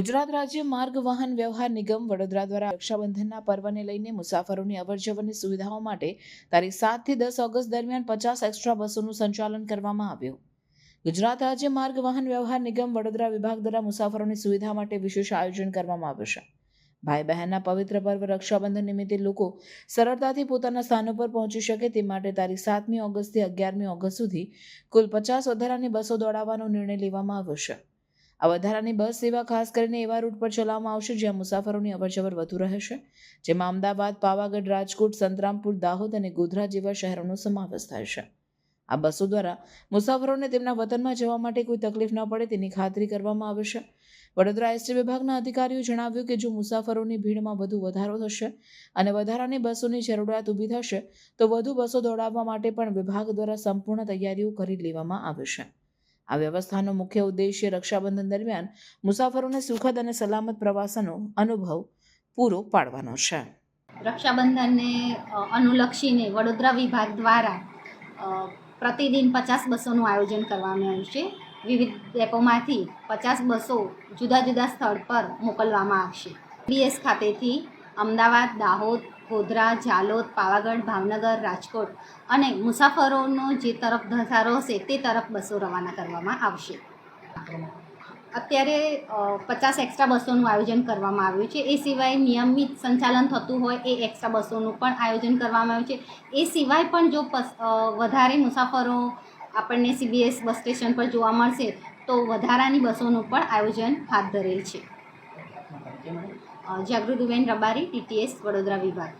ગુજરાત રાજ્ય માર્ગ વાહન વ્યવહાર નિગમ વડોદરા દ્વારા રક્ષાબંધનના પર્વને લઈને મુસાફરોની અવરજવરની સુવિધાઓ માટે તારીખ 7 થી 10 ઓગસ્ટ દરમિયાન 50 એક્સ્ટ્રા બસોનું સંચાલન કરવામાં આવ્યું। ગુજરાત રાજ્ય માર્ગ વાહન વ્યવહાર નિગમ વડોદરા વિભાગ દ્વારા મુસાફરોની સુવિધા માટે વિશેષ આયોજન કરવામાં આવ્યું છે। ભાઈ બહેનના પવિત્ર પર્વ રક્ષાબંધન નિમિત્તે લોકો સરળતાથી પોતાના સ્થાનો પર પહોંચી શકે તે માટે તારીખ 7મી ઓગસ્ટથી 11મી ઓગસ્ટ સુધી કુલ 50 વધારાની બસો દોડાવવાનો નિર્ણય લેવામાં આવ્યો છે। આ વધારાની બસ સેવા ખાસ કરીને એવા રૂટ પર ચલાવવામાં આવશે જ્યાં મુસાફરોની અવરજવર વધુ રહેશે, જેમાં અમદાવાદ, પાવાગઢ, રાજકોટ, સંતરામપુર, દાહોદ અને ગોધરા જેવા શહેરોનો સમાવેશ થાય છે। આ બસો દ્વારા મુસાફરોને તેમના વતનમાં જવા માટે કોઈ તકલીફ ન પડે તેની ખાતરી કરવામાં આવે છે। વડોદરા એસટી વિભાગના અધિકારીઓએ જણાવ્યું કે જો મુસાફરોની ભીડમાં વધુ વધારો થશે અને વધારાની બસોની જરૂરિયાત ઊભી થશે તો વધુ બસો દોડાવવા માટે પણ વિભાગ દ્વારા સંપૂર્ણ તૈયારીઓ કરી લેવામાં આવે છે। આ વ્યવસ્થાનો મુખ્ય ઉદ્દેશ્ય રક્ષાબંધન દરમિયાન મુસાફરોને સુખદ અને સલામત પ્રવાસનો અનુભવ પૂરો પાડવાનો છે। રક્ષાબંધનને અનુલક્ષીને વડોદરા વિભાગ દ્વારા પ્રતિદિન 50 બસોનું આયોજન કરવામાં આવ્યું છે। વિવિધ ડેપોમાંથી 50 બસો જુદા જુદા સ્થળ પર મોકલવામાં આવશે। બીએસ ખાતેથી અમદાવાદ, દાહોદ, ગોધરા, ઝાલોદ, પાવાગઢ, ભાવનગર, રાજકોટ અને મુસાફરોનો જે તરફ ધસારો હશે તે તરફ બસો રવાના કરવામાં આવશે। અત્યારે 50 એક્સ્ટ્રા બસોનું આયોજન કરવામાં આવ્યું છે। એ સિવાય નિયમિત સંચાલન થતું હોય એ એક્સ્ટ્રા બસોનું પણ આયોજન કરવામાં આવ્યું છે। એ સિવાય પણ જો વધારે મુસાફરો આપણને સીબીએસ બસ સ્ટેશન પર જોવા મળશે તો વધારાની બસોનું પણ આયોજન હાથ ધરેલ છે। જાગૃતિબેન રબારી, ટીટીએસ વડોદરા વિભાગ।